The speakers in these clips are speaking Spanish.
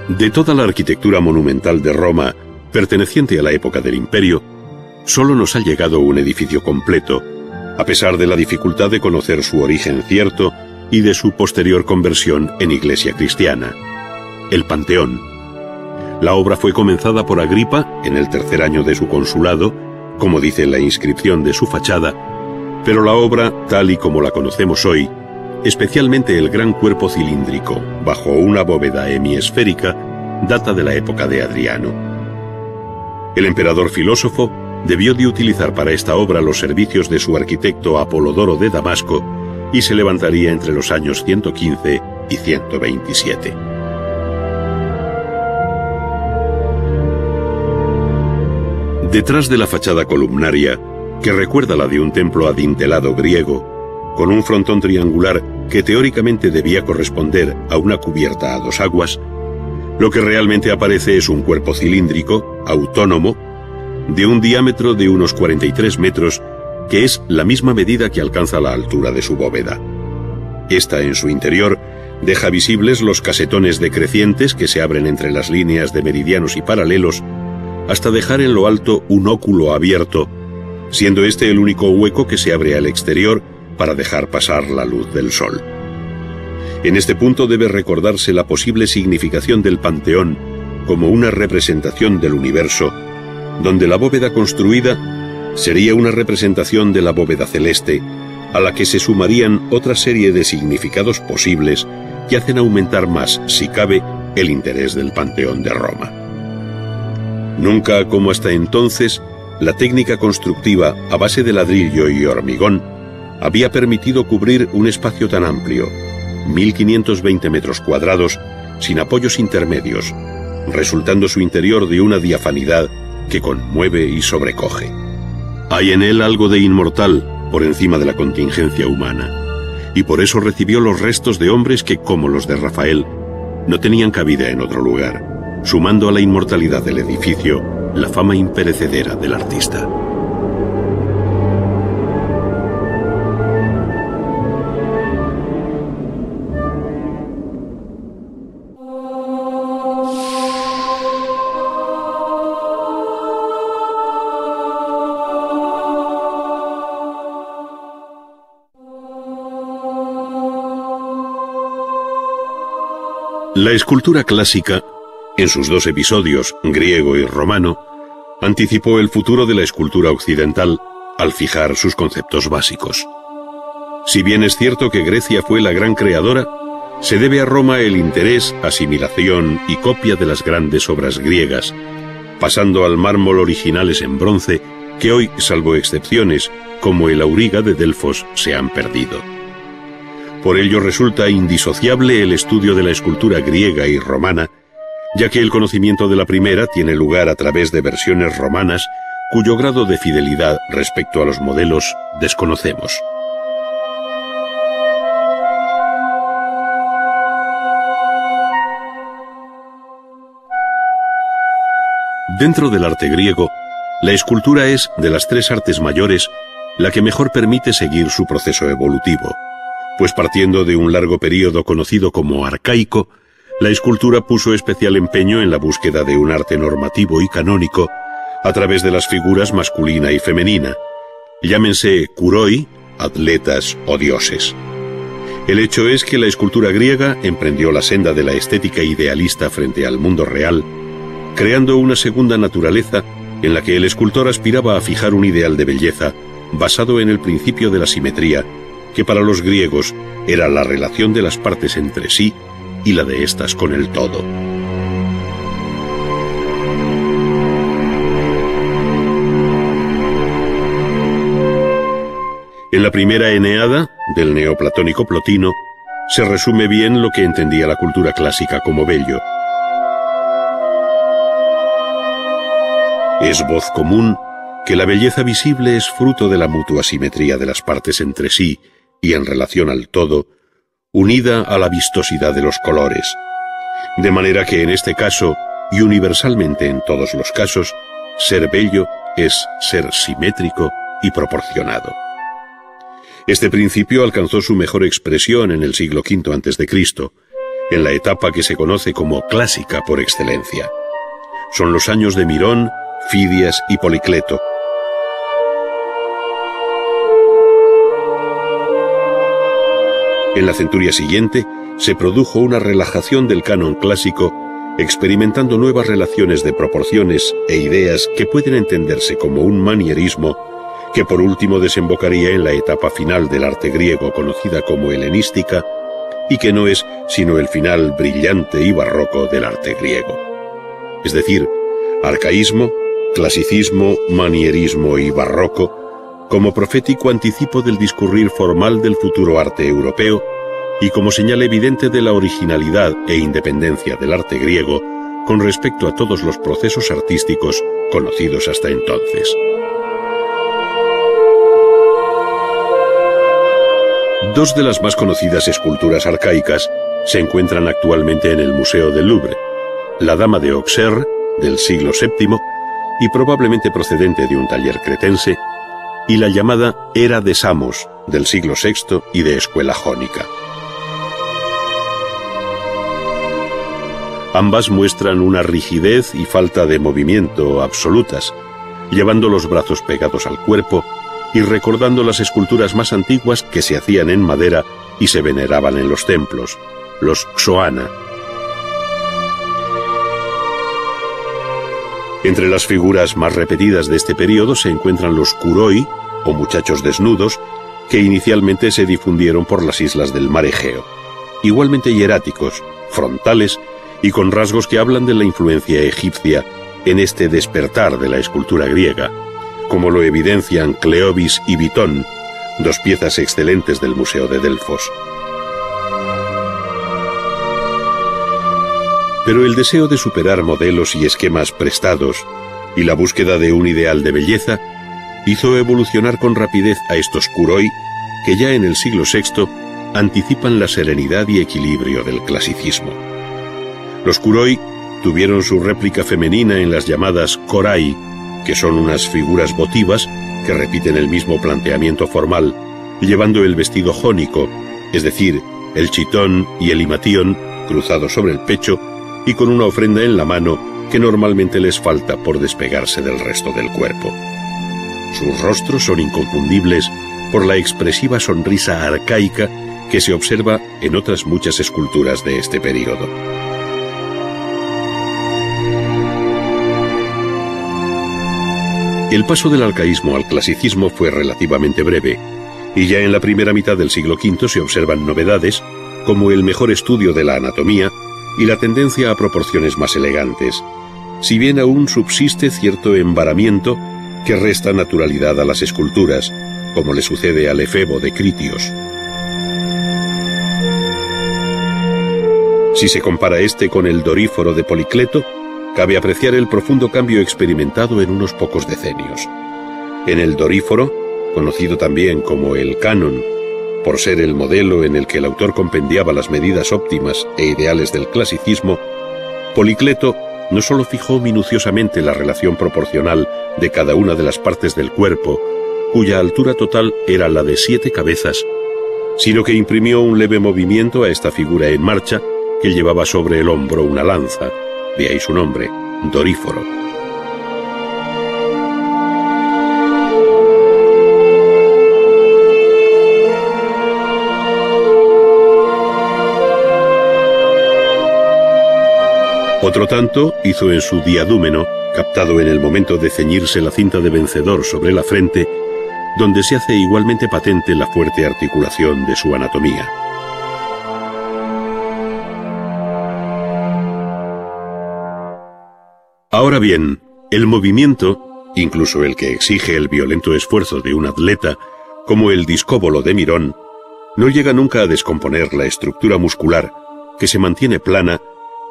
De toda la arquitectura monumental de Roma, perteneciente a la época del Imperio, solo nos ha llegado un edificio completo, a pesar de la dificultad de conocer su origen cierto y de su posterior conversión en iglesia cristiana: el Panteón. La obra fue comenzada por Agripa en el tercer año de su consulado, como dice la inscripción de su fachada, pero la obra, tal y como la conocemos hoy, especialmente el gran cuerpo cilíndrico, bajo una bóveda hemiesférica, data de la época de Adriano. El emperador filósofo debió de utilizar para esta obra los servicios de su arquitecto Apolodoro de Damasco y se levantaría entre los años 115 y 127. Detrás de la fachada columnaria, que recuerda la de un templo adintelado griego, con un frontón triangular que teóricamente debía corresponder a una cubierta a dos aguas, lo que realmente aparece es un cuerpo cilíndrico, autónomo, de un diámetro de unos 43 metros, que es la misma medida que alcanza la altura de su bóveda. Esta, en su interior, deja visibles los casetones decrecientes que se abren entre las líneas de meridianos y paralelos, hasta dejar en lo alto un óculo abierto, siendo este el único hueco que se abre al exterior para dejar pasar la luz del sol. En este punto debe recordarse la posible significación del Panteón como una representación del universo, donde la bóveda construida sería una representación de la bóveda celeste, a la que se sumarían otra serie de significados posibles que hacen aumentar más, si cabe, el interés del Panteón de Roma. Nunca, como hasta entonces, la técnica constructiva a base de ladrillo y hormigón había permitido cubrir un espacio tan amplio, 1520 metros cuadrados, sin apoyos intermedios, resultando su interior de una diafanidad que conmueve y sobrecoge. Hay en él algo de inmortal por encima de la contingencia humana, y por eso recibió los restos de hombres que, como los de Rafael, no tenían cabida en otro lugar, sumando a la inmortalidad del edificio la fama imperecedera del artista. La escultura clásica, en sus dos episodios, griego y romano, anticipó el futuro de la escultura occidental al fijar sus conceptos básicos. Si bien es cierto que Grecia fue la gran creadora, se debe a Roma el interés, asimilación y copia de las grandes obras griegas, pasando al mármol originales en bronce que hoy, salvo excepciones, como el auriga de Delfos, se han perdido. Por ello resulta indisociable el estudio de la escultura griega y romana, ya que el conocimiento de la primera tiene lugar a través de versiones romanas cuyo grado de fidelidad respecto a los modelos desconocemos. Dentro del arte griego, la escultura es, de las tres artes mayores, la que mejor permite seguir su proceso evolutivo, pues partiendo de un largo período conocido como arcaico, la escultura puso especial empeño en la búsqueda de un arte normativo y canónico a través de las figuras masculina y femenina, llámense kuroi, atletas o dioses. El hecho es que la escultura griega emprendió la senda de la estética idealista frente al mundo real, creando una segunda naturaleza en la que el escultor aspiraba a fijar un ideal de belleza basado en el principio de la simetría, que para los griegos era la relación de las partes entre sí y la de éstas con el todo. En la primera Eneada, del neoplatónico Plotino, se resume bien lo que entendía la cultura clásica como bello. Es voz común que la belleza visible es fruto de la mutua simetría de las partes entre sí y en relación al todo, unida a la vistosidad de los colores, de manera que en este caso, y universalmente en todos los casos, ser bello es ser simétrico y proporcionado. Este principio alcanzó su mejor expresión en el siglo V a.C., en la etapa que se conoce como clásica por excelencia. Son los años de Mirón, Fidias y Policleto. En la centuria siguiente se produjo una relajación del canon clásico, experimentando nuevas relaciones de proporciones e ideas que pueden entenderse como un manierismo, que por último desembocaría en la etapa final del arte griego conocida como helenística, y que no es sino el final brillante y barroco del arte griego. Es decir, arcaísmo, clasicismo, manierismo y barroco, como profético anticipo del discurrir formal del futuro arte europeo y como señal evidente de la originalidad e independencia del arte griego con respecto a todos los procesos artísticos conocidos hasta entonces. Dos de las más conocidas esculturas arcaicas se encuentran actualmente en el Museo del Louvre: la Dama de Auxerre, del siglo VII, y probablemente procedente de un taller cretense, y la llamada Era de Samos, del siglo VI y de escuela jónica. Ambas muestran una rigidez y falta de movimiento absolutas, llevando los brazos pegados al cuerpo y recordando las esculturas más antiguas que se hacían en madera y se veneraban en los templos, los xoana. Entre las figuras más repetidas de este periodo se encuentran los kuroi, o muchachos desnudos, que inicialmente se difundieron por las islas del mar Egeo, igualmente hieráticos, frontales y con rasgos que hablan de la influencia egipcia en este despertar de la escultura griega, como lo evidencian Cleobis y Bitón, dos piezas excelentes del Museo de Delfos. Pero el deseo de superar modelos y esquemas prestados y la búsqueda de un ideal de belleza hizo evolucionar con rapidez a estos kuroi que ya en el siglo VI anticipan la serenidad y equilibrio del clasicismo. Los kuroi tuvieron su réplica femenina en las llamadas korai, que son unas figuras votivas que repiten el mismo planteamiento formal, llevando el vestido jónico, es decir, el chitón y el himatión cruzados sobre el pecho y con una ofrenda en la mano que normalmente les falta por despegarse del resto del cuerpo. Sus rostros son inconfundibles por la expresiva sonrisa arcaica que se observa en otras muchas esculturas de este período. El paso del arcaísmo al clasicismo fue relativamente breve, y ya en la primera mitad del siglo V se observan novedades, como el mejor estudio de la anatomía y la tendencia a proporciones más elegantes, si bien aún subsiste cierto embaramiento que resta naturalidad a las esculturas, como le sucede al efebo de Critios. Si se compara este con el Doríforo de Policleto, cabe apreciar el profundo cambio experimentado en unos pocos decenios. En el Doríforo, conocido también como el Canon, por ser el modelo en el que el autor compendiaba las medidas óptimas e ideales del clasicismo, Policleto no solo fijó minuciosamente la relación proporcional de cada una de las partes del cuerpo, cuya altura total era la de 7 cabezas, sino que imprimió un leve movimiento a esta figura en marcha que llevaba sobre el hombro una lanza, de ahí su nombre, Doríforo. Otro tanto hizo en su diadúmeno, captado en el momento de ceñirse la cinta de vencedor sobre la frente, donde se hace igualmente patente la fuerte articulación de su anatomía. Ahora bien, el movimiento, incluso el que exige el violento esfuerzo de un atleta, como el discóbolo de Mirón, no llega nunca a descomponer la estructura muscular, que se mantiene plana,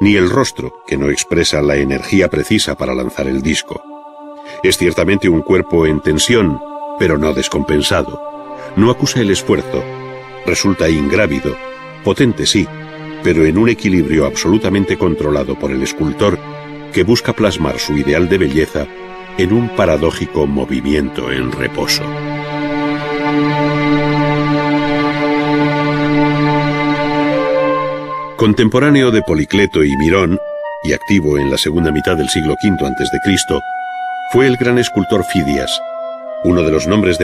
ni el rostro, que no expresa la energía precisa para lanzar el disco. Es ciertamente un cuerpo en tensión, pero no descompensado. No acusa el esfuerzo, resulta ingrávido, potente sí, pero en un equilibrio absolutamente controlado por el escultor que busca plasmar su ideal de belleza en un paradójico movimiento en reposo. Contemporáneo de Policleto y Mirón, y activo en la segunda mitad del siglo V a.C., fue el gran escultor Fidias, uno de los nombres de